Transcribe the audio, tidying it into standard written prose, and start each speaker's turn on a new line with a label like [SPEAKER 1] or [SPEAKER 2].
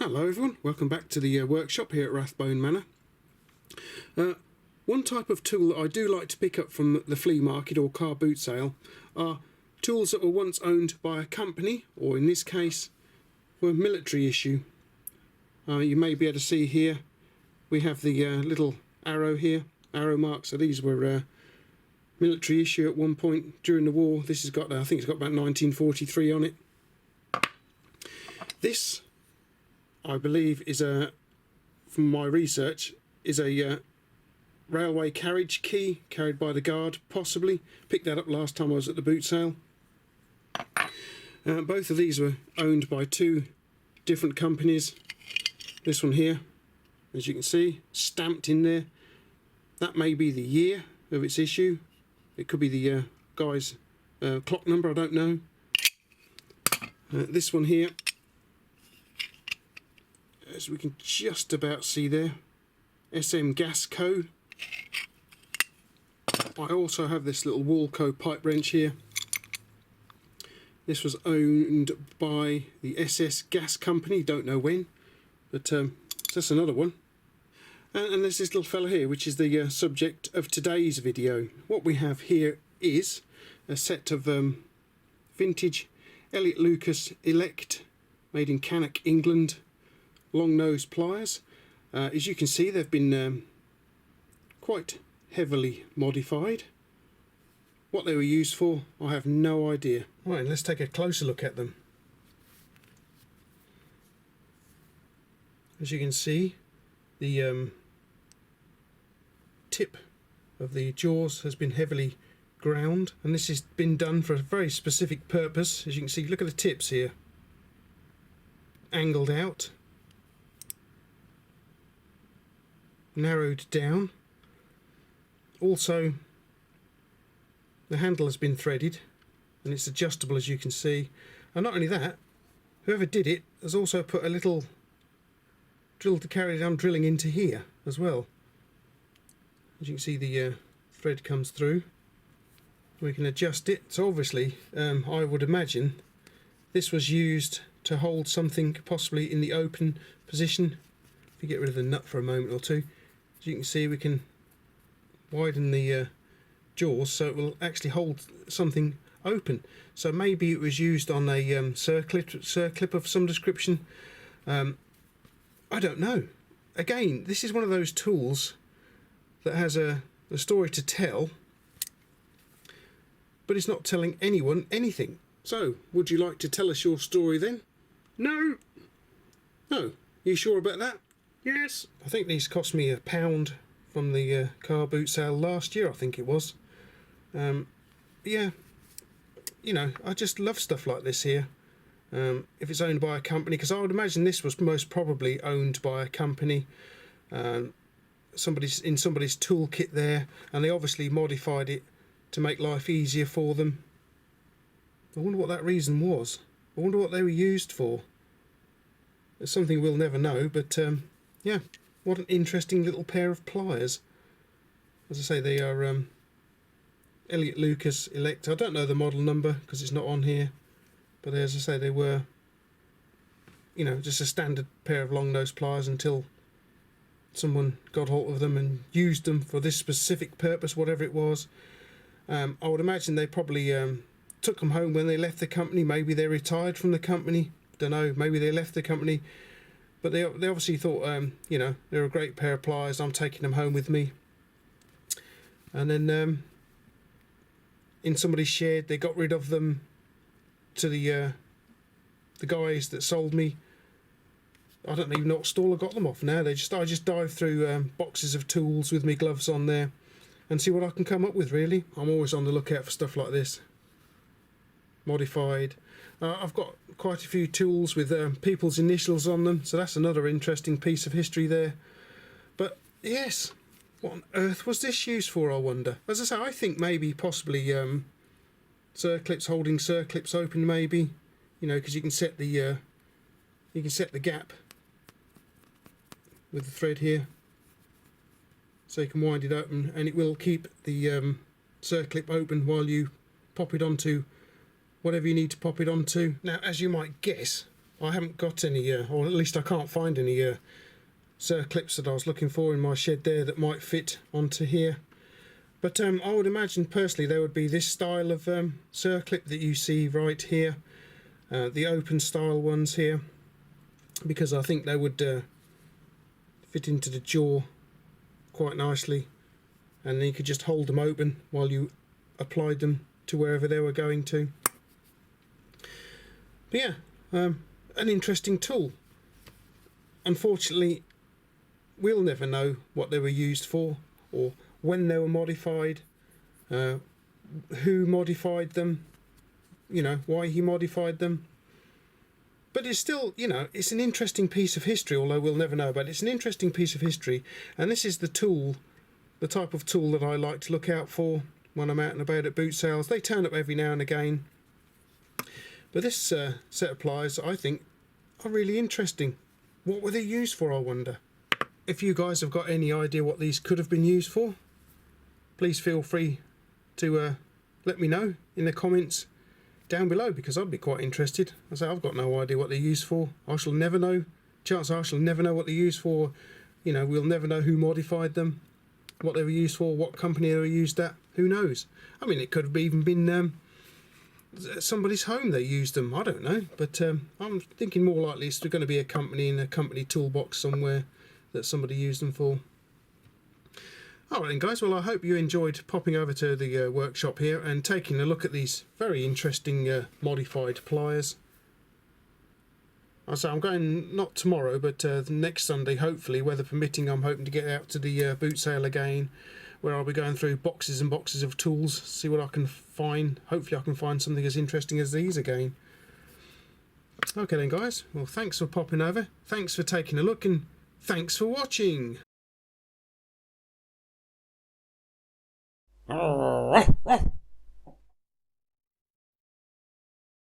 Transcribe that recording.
[SPEAKER 1] Hello everyone, welcome back to the workshop here at Rathbone Manor. One type of tool that I do like to pick up from the flea market or car boot sale are tools that were once owned by a company, or in this case were military issue. You may be able to see here we have the little arrow here, arrow marks, so these were military issue at one point during the war. This has got, I think it's got about 1943 on it. This, I believe, is from my research, is a railway carriage key carried by the guard, possibly. Picked that up last time I was at the boot sale. Both of these were owned by two different companies. This one here, as you can see, stamped in there. That may be the year of its issue. It could be the guy's clock number, I don't know. This one here, as we can just about see there, SM gas code. I also have this little Walco pipe wrench here. This was owned by the SS gas company, don't know when, but that's another one. And there's this little fella here, which is the subject of today's video. What we have here is a set of vintage Elliott Lucas Elect, made in Cannock, England, long nose pliers. As you can see, they've been quite heavily modified. What they were used for, I have no idea. Right, let's take a closer look at them. As you can see, the tip of the jaws has been heavily ground, and this has been done for a very specific purpose. As you can see, look at the tips here, angled out, narrowed down. Also, the handle has been threaded and it's adjustable, as you can see. And not only that, whoever did it has also put a little drill to carry on drilling into here as well. As you can see, the thread comes through. We can adjust it. So obviously, I would imagine this was used to hold something possibly in the open position. If you get rid of the nut for a moment or two, as you can see, we can widen the jaws so it will actually hold something open. So maybe it was used on a circlip of some description. I don't know. Again, this is one of those tools that has a story to tell, but it's not telling anyone anything. So, would you like to tell us your story then? No. No. You sure about that? Yes. I think these cost me £1 from the car boot sale last year, I think it was. Yeah, you know, I just love stuff like this here. If it's owned by a company, because I would imagine this was most probably owned by a company. Somebody's in somebody's toolkit there, and they obviously modified it to make life easier for them. I wonder what that reason was. I wonder what they were used for. It's something we'll never know, but yeah, what an interesting little pair of pliers. As I say, they are Elliott Lucas Elect. I don't know the model number because it's not on here, but as I say, they were, you know, just a standard pair of long nose pliers until someone got hold of them and used them for this specific purpose, whatever it was. I would imagine they probably took them home when they left the company. Maybe they retired from the company. Don't know. Maybe they left the company, but they obviously thought, you know, they're a great pair of pliers. I'm taking them home with me. And then in somebody's shed, they got rid of them to the guys that sold me. I don't even know what stall I got them off now. I just dive through boxes of tools with my gloves on there and see what I can come up with, really. I'm always on the lookout for stuff like this. Modified. I've got quite a few tools with people's initials on them, so that's another interesting piece of history there. But yes, what on earth was this used for, I wonder? As I say, I think maybe possibly circlips, holding circlips open, maybe. You know, because you can set the gap with the thread here, so you can wind it open, and it will keep the circlip open while you pop it onto whatever you need to pop it onto. Now, as you might guess, I haven't got any, or at least I can't find any circlips that I was looking for in my shed there that might fit onto here. But I would imagine personally there would be this style of circlip that you see right here, the open style ones here, because I think they would fit into the jaw quite nicely, and then you could just hold them open while you applied them to wherever they were going to. But yeah, an interesting tool. Unfortunately, we'll never know what they were used for, or when they were modified, who modified them, you know, why he modified them. But it's still, you know, it's an interesting piece of history, although we'll never know. But it's an interesting piece of history, and this is the tool, the type of tool that I like to look out for when I'm out and about at boot sales. They turn up every now and again. But this set of pliers, I think, are really interesting. What were they used for, I wonder? If you guys have got any idea what these could have been used for, please feel free to let me know in the comments down below, because I'd be quite interested. I say I've got no idea what they're used for. I shall never know. Chances are I shall never know what they're used for. You know, we'll never know who modified them, what they were used for, what company they were used at. Who knows? I mean, it could have even been somebody's home they used them. I don't know. But I'm thinking more likely it's going to be a company in a company toolbox somewhere that somebody used them for. Alright then guys, well I hope you enjoyed popping over to the workshop here and taking a look at these very interesting modified pliers. I say I'm going not tomorrow, but next Sunday, hopefully, weather permitting. I'm hoping to get out to the boot sale again, where I'll be going through boxes and boxes of tools, see what I can find. Hopefully I can find something as interesting as these again. Okay then guys, well thanks for popping over, thanks for taking a look, and thanks for watching.